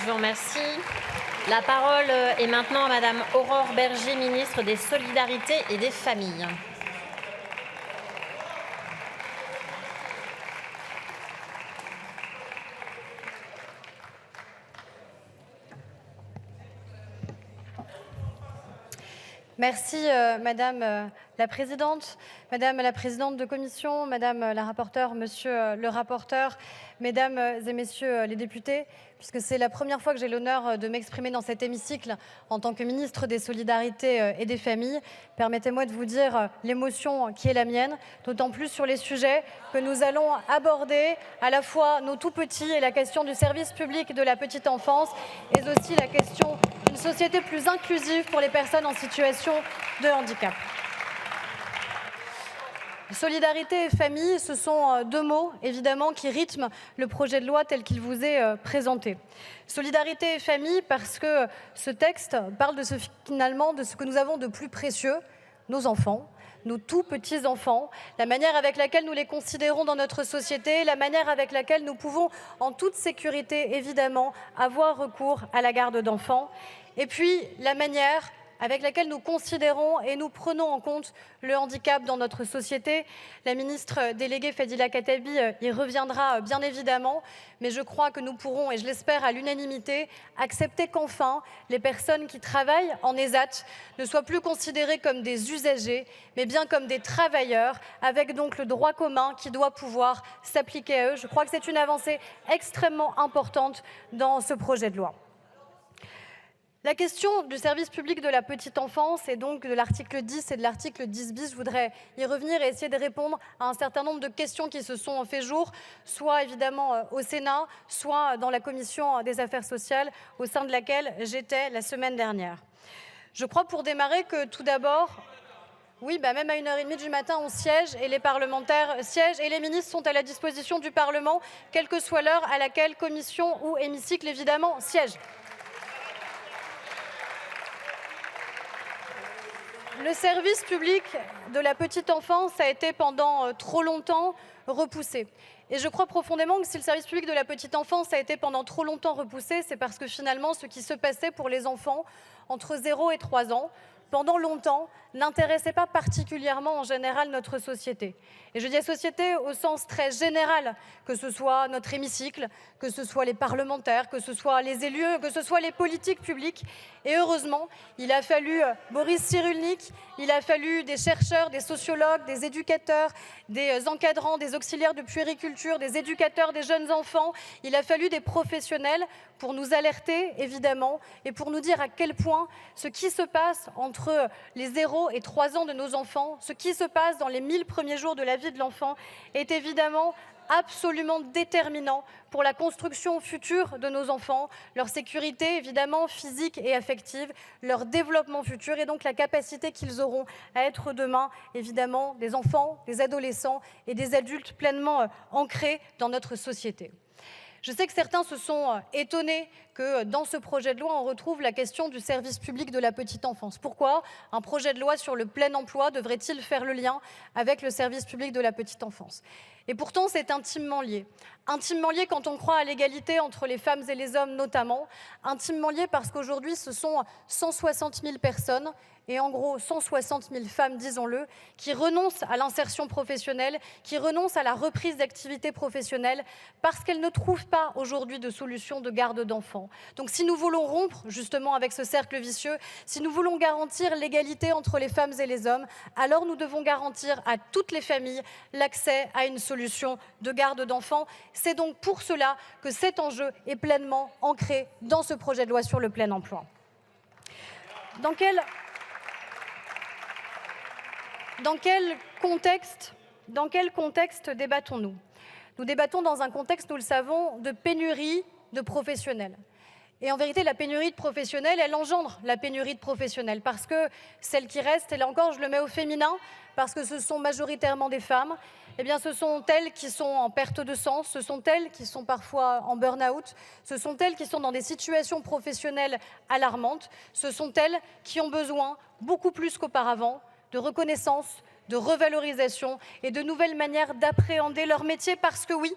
Je vous remercie. La parole est maintenant à Madame Aurore Bergé, ministre des Solidarités et des Familles. Merci Madame la Présidente, Madame la Présidente de Commission, Madame la rapporteure, Monsieur le rapporteur, Mesdames et Messieurs les députés, puisque c'est la première fois que j'ai l'honneur de m'exprimer dans cet hémicycle en tant que ministre des Solidarités et des Familles. Permettez-moi de vous dire l'émotion qui est la mienne, d'autant plus sur les sujets que nous allons aborder, à la fois nos tout-petits et la question du service public de la petite enfance, et aussi la question d'une société plus inclusive pour les personnes en situation de handicap. Solidarité et famille, ce sont deux mots, évidemment, qui rythment le projet de loi tel qu'il vous est présenté. Solidarité et famille, parce que ce texte parle finalement de ce que nous avons de plus précieux, nos enfants, nos tout petits enfants, la manière avec laquelle nous les considérons dans notre société, la manière avec laquelle nous pouvons, en toute sécurité, évidemment, avoir recours à la garde d'enfants, et puis la manière avec laquelle nous considérons et nous prenons en compte le handicap dans notre société. La ministre déléguée Fadila Khattabi y reviendra bien évidemment, mais je crois que nous pourrons, et je l'espère à l'unanimité, accepter qu'enfin les personnes qui travaillent en ESAT ne soient plus considérées comme des usagers, mais bien comme des travailleurs, avec donc le droit commun qui doit pouvoir s'appliquer à eux. Je crois que c'est une avancée extrêmement importante dans ce projet de loi. La question du service public de la petite enfance et donc de l'article 10 et de l'article 10 bis, je voudrais y revenir et essayer de répondre à un certain nombre de questions qui se sont fait jour, soit évidemment au Sénat, soit dans la commission des affaires sociales, au sein de laquelle j'étais la semaine dernière. Je crois pour démarrer que tout d'abord, oui, même à 1h30 du matin, on siège et les parlementaires siègent et les ministres sont à la disposition du Parlement, quelle que soit l'heure à laquelle commission ou hémicycle évidemment siègent. Le service public de la petite enfance a été pendant trop longtemps repoussé. Et je crois profondément que si le service public de la petite enfance a été pendant trop longtemps repoussé, c'est parce que finalement, ce qui se passait pour les enfants entre 0 et 3 ans, pendant longtemps, n'intéressait pas particulièrement en général notre société. Et je dis société au sens très général, que ce soit notre hémicycle, que ce soit les parlementaires, que ce soit les élus, que ce soit les politiques publiques. Et heureusement, il a fallu Boris Cyrulnik, il a fallu des chercheurs, des sociologues, des éducateurs, des encadrants, des auxiliaires de puériculture, des éducateurs des jeunes enfants. Il a fallu des professionnels pour nous alerter, évidemment, et pour nous dire à quel point ce qui se passe entre les 0 et 3 ans de nos enfants, ce qui se passe dans les 1000 premiers jours de la vie de l'enfant est évidemment absolument déterminant pour la construction future de nos enfants, leur sécurité évidemment physique et affective, leur développement futur et donc la capacité qu'ils auront à être demain évidemment des enfants, des adolescents et des adultes pleinement ancrés dans notre société. Je sais que certains se sont étonnés que dans ce projet de loi, on retrouve la question du service public de la petite enfance. Pourquoi un projet de loi sur le plein emploi devrait-il faire le lien avec le service public de la petite enfance? Et pourtant, c'est intimement lié. Intimement lié quand on croit à l'égalité entre les femmes et les hommes notamment. Intimement lié parce qu'aujourd'hui, ce sont 160 000 personnes et en gros 160 000 femmes, disons-le, qui renoncent à l'insertion professionnelle, qui renoncent à la reprise d'activité professionnelle parce qu'elles ne trouvent pas aujourd'hui de solution de garde d'enfants. Donc si nous voulons rompre justement avec ce cercle vicieux, si nous voulons garantir l'égalité entre les femmes et les hommes, alors nous devons garantir à toutes les familles l'accès à une solution de garde d'enfants. C'est donc pour cela que cet enjeu est pleinement ancré dans ce projet de loi sur le plein emploi. Dans quel contexte débattons-nous? Nous débattons dans un contexte, nous le savons, de pénurie de professionnels. Et en vérité, la pénurie de professionnels, elle engendre la pénurie de professionnels parce que celles qui restent, et là encore, je le mets au féminin, parce que ce sont majoritairement des femmes, eh bien, ce sont elles qui sont en perte de sens, ce sont elles qui sont parfois en burn-out, ce sont elles qui sont dans des situations professionnelles alarmantes, ce sont elles qui ont besoin, beaucoup plus qu'auparavant, de reconnaissance, de revalorisation et de nouvelles manières d'appréhender leur métier parce que oui,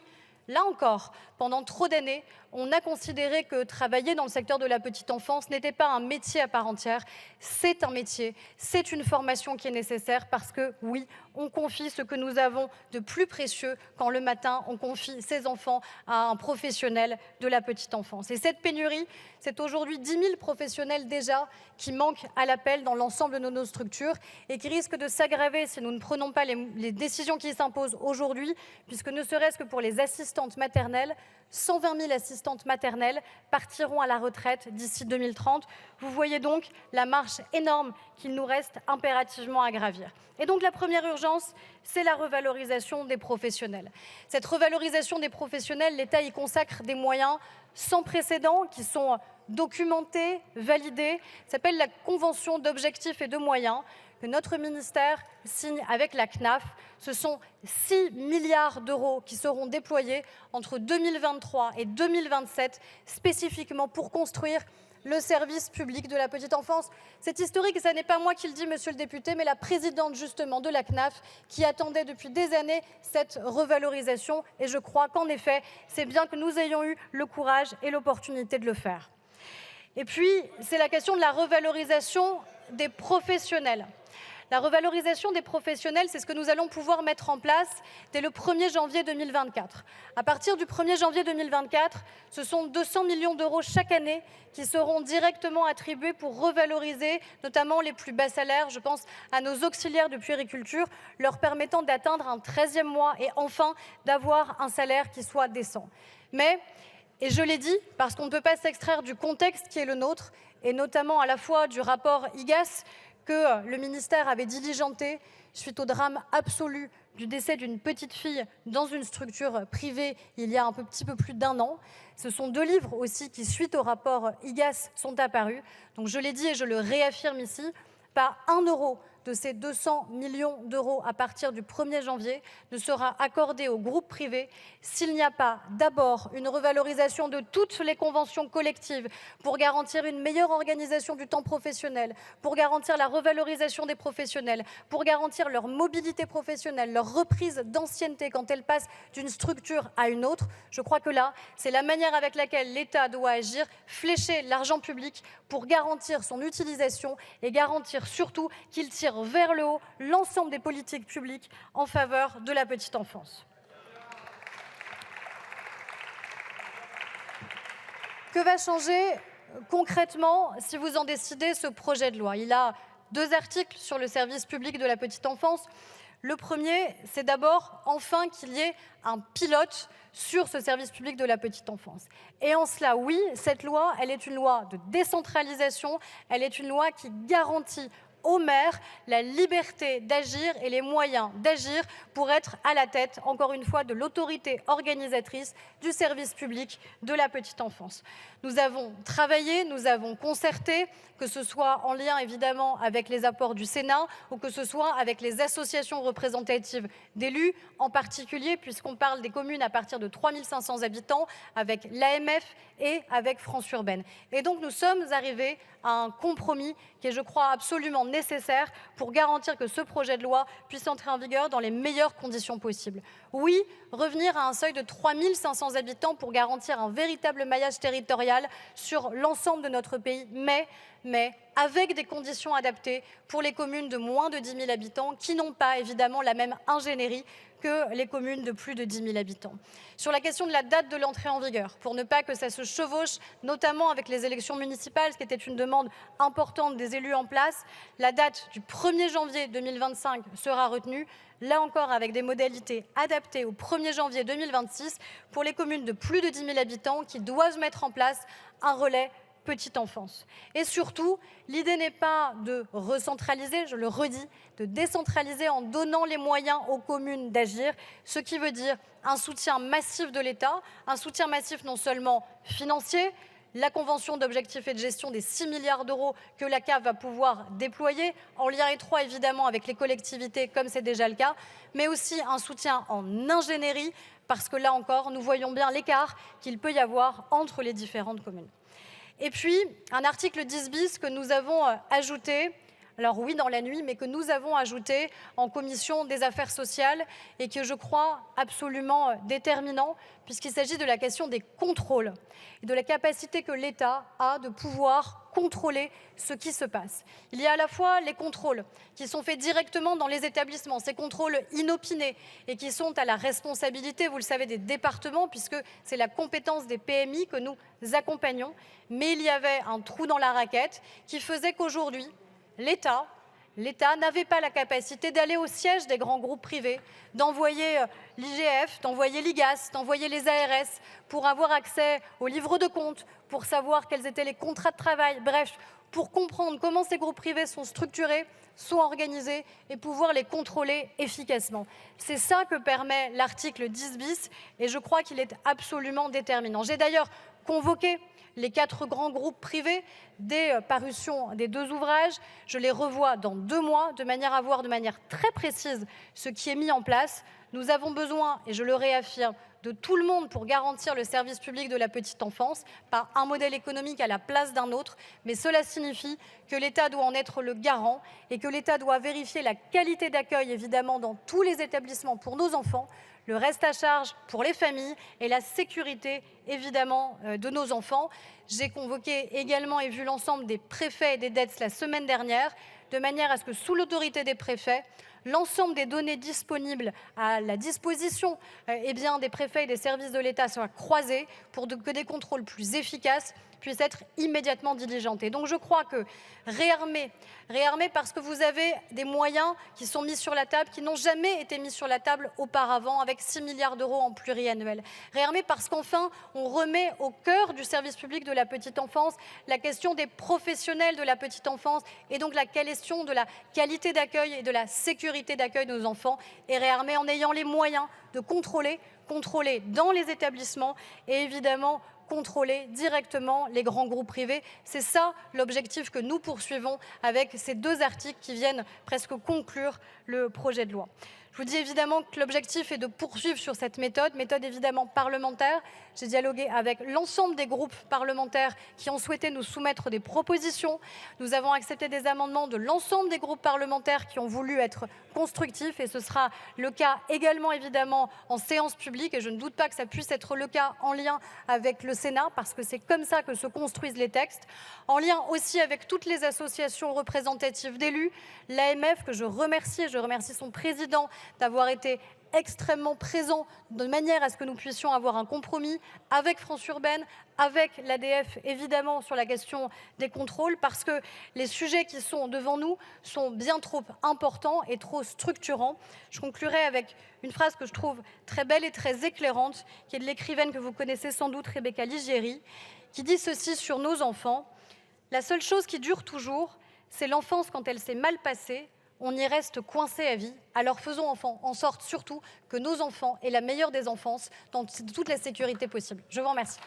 là encore, pendant trop d'années, on a considéré que travailler dans le secteur de la petite enfance n'était pas un métier à part entière. C'est un métier, c'est une formation qui est nécessaire parce que, oui, on confie ce que nous avons de plus précieux quand le matin, on confie ses enfants à un professionnel de la petite enfance. Et cette pénurie, c'est aujourd'hui 10 000 professionnels déjà qui manquent à l'appel dans l'ensemble de nos structures et qui risquent de s'aggraver si nous ne prenons pas les décisions qui s'imposent aujourd'hui, puisque ne serait-ce que pour les assistantes maternelles, 120 000 assistantes maternelles partiront à la retraite d'ici 2030. Vous voyez donc la marche énorme qu'il nous reste impérativement à gravir. Et donc la première urgence, c'est la revalorisation des professionnels. Cette revalorisation des professionnels, l'État y consacre des moyens sans précédent qui sont documentés, validés. Ça s'appelle la convention d'objectifs et de moyens que notre ministère signe avec la CNAF. Ce sont 6 milliards d'euros qui seront déployés entre 2023 et 2027, spécifiquement pour construire le service public de la petite enfance. C'est historique et ce n'est pas moi qui le dis, monsieur le député, mais la présidente justement de la CNAF qui attendait depuis des années cette revalorisation. Et je crois qu'en effet, c'est bien que nous ayons eu le courage et l'opportunité de le faire. Et puis, c'est la question de la revalorisation des professionnels. La revalorisation des professionnels, c'est ce que nous allons pouvoir mettre en place dès le 1er janvier 2024. À partir du 1er janvier 2024, ce sont 200 millions d'euros chaque année qui seront directement attribués pour revaloriser notamment les plus bas salaires. Je pense à nos auxiliaires de puériculture, leur permettant d'atteindre un 13e mois et enfin d'avoir un salaire qui soit décent. Mais, et je l'ai dit, parce qu'on ne peut pas s'extraire du contexte qui est le nôtre, et notamment à la fois du rapport IGAS, que le ministère avait diligenté suite au drame absolu du décès d'une petite fille dans une structure privée il y a un petit peu plus d'1 an. Ce sont 2 livres aussi qui, suite au rapport IGAS, sont apparus. Donc je l'ai dit et je le réaffirme ici, pas 1 euro de ces 200 millions d'euros à partir du 1er janvier ne sera accordé au groupe privé s'il n'y a pas d'abord une revalorisation de toutes les conventions collectives pour garantir une meilleure organisation du temps professionnel, pour garantir la revalorisation des professionnels, pour garantir leur mobilité professionnelle, leur reprise d'ancienneté quand elles passent d'une structure à une autre. Je crois que là, c'est la manière avec laquelle l'État doit agir, flécher l'argent public pour garantir son utilisation et garantir surtout qu'il tire vers le haut l'ensemble des politiques publiques en faveur de la petite enfance. Que va changer concrètement si vous en décidez ce projet de loi? Il a 2 articles sur le service public de la petite enfance. Le premier, c'est d'abord enfin qu'il y ait un pilote sur ce service public de la petite enfance. Et en cela, oui, cette loi, elle est une loi de décentralisation, elle est une loi qui garantit aux maires la liberté d'agir et les moyens d'agir pour être à la tête, encore une fois, de l'autorité organisatrice du service public de la petite enfance. Nous avons travaillé, nous avons concerté, que ce soit en lien évidemment avec les apports du Sénat ou que ce soit avec les associations représentatives d'élus, en particulier puisqu'on parle des communes à partir de 3 500 habitants, avec l'AMF et avec France Urbaine. Et donc nous sommes arrivés à un compromis qui est, je crois, absolument nécessaire pour garantir que ce projet de loi puisse entrer en vigueur dans les meilleures conditions possibles. Oui, revenir à un seuil de 3 500 habitants pour garantir un véritable maillage territorial sur l'ensemble de notre pays, mais avec des conditions adaptées pour les communes de moins de 10 000 habitants qui n'ont pas évidemment la même ingénierie que les communes de plus de 10 000 habitants. Sur la question de la date de l'entrée en vigueur, pour ne pas que ça se chevauche, notamment avec les élections municipales, ce qui était une demande importante des élus en place, la date du 1er janvier 2025 sera retenue, là encore avec des modalités adaptées au 1er janvier 2026 pour les communes de plus de 10 000 habitants qui doivent mettre en place un relais petite enfance. Et surtout, l'idée n'est pas de recentraliser, je le redis, de décentraliser en donnant les moyens aux communes d'agir, ce qui veut dire un soutien massif de l'État, un soutien massif non seulement financier, la convention d'objectifs et de gestion des 6 milliards d'euros que la CAF va pouvoir déployer, en lien étroit évidemment avec les collectivités, comme c'est déjà le cas, mais aussi un soutien en ingénierie, parce que là encore, nous voyons bien l'écart qu'il peut y avoir entre les différentes communes. Et puis, un article 10 bis que nous avons ajouté Alors oui, dans la nuit, mais que nous avons ajouté en commission des affaires sociales et que je crois absolument déterminant, puisqu'il s'agit de la question des contrôles et de la capacité que l'État a de pouvoir contrôler ce qui se passe. Il y a à la fois les contrôles qui sont faits directement dans les établissements, ces contrôles inopinés et qui sont à la responsabilité, vous le savez, des départements, puisque c'est la compétence des PMI que nous accompagnons. Mais il y avait un trou dans la raquette qui faisait qu'aujourd'hui, l'État n'avait pas la capacité d'aller au siège des grands groupes privés, d'envoyer l'IGF, d'envoyer l'IGAS, d'envoyer les ARS pour avoir accès aux livres de compte, pour savoir quels étaient les contrats de travail, bref, pour comprendre comment ces groupes privés sont structurés, sont organisés et pouvoir les contrôler efficacement. C'est ça que permet l'article 10 bis et je crois qu'il est absolument déterminant. J'ai d'ailleurs convoqué les 4 grands groupes privés des parutions des 2 ouvrages. Je les revois dans 2 mois, de manière à voir de manière très précise ce qui est mis en place. Nous avons besoin, et je le réaffirme, de tout le monde pour garantir le service public de la petite enfance, par un modèle économique à la place d'un autre. Mais cela signifie que l'État doit en être le garant et que l'État doit vérifier la qualité d'accueil, évidemment, dans tous les établissements pour nos enfants, le reste à charge pour les familles et la sécurité, évidemment, de nos enfants. J'ai convoqué également et vu l'ensemble des préfets et des DETS la semaine dernière, de manière à ce que, sous l'autorité des préfets, l'ensemble des données disponibles à la disposition des préfets et des services de l'État soient croisées pour que des contrôles plus efficaces puissent être immédiatement diligentés. Donc je crois que réarmer parce que vous avez des moyens qui sont mis sur la table, qui n'ont jamais été mis sur la table auparavant, avec 6 milliards d'euros en pluriannuel. Réarmer parce qu'enfin, on remet au cœur du service public de la petite enfance la question des professionnels de la petite enfance et donc la question de la qualité d'accueil et de la sécurité d'accueil de nos enfants. Et réarmer en ayant les moyens de contrôler dans les établissements et évidemment contrôler directement les grands groupes privés. C'est ça l'objectif que nous poursuivons avec ces 2 articles qui viennent presque conclure le projet de loi. Je vous dis évidemment que l'objectif est de poursuivre sur cette méthode évidemment parlementaire. J'ai dialogué avec l'ensemble des groupes parlementaires qui ont souhaité nous soumettre des propositions. Nous avons accepté des amendements de l'ensemble des groupes parlementaires qui ont voulu être constructifs et ce sera le cas également évidemment en séance publique et je ne doute pas que ça puisse être le cas en lien avec le Sénat parce que c'est comme ça que se construisent les textes, en lien aussi avec toutes les associations représentatives d'élus, l'AMF que je remercie son président d'avoir été extrêmement présent de manière à ce que nous puissions avoir un compromis avec France Urbaine, avec l'ADF évidemment sur la question des contrôles parce que les sujets qui sont devant nous sont bien trop importants et trop structurants. Je conclurai avec une phrase que je trouve très belle et très éclairante qui est de l'écrivaine que vous connaissez sans doute, Rebecca Ligieri, qui dit ceci sur nos enfants: la seule chose qui dure toujours, c'est l'enfance quand elle s'est mal passée. On y reste coincé à vie. Alors faisons en sorte surtout que nos enfants aient la meilleure des enfances dans toute la sécurité possible. Je vous remercie.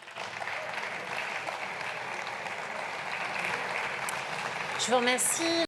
Je vous remercie.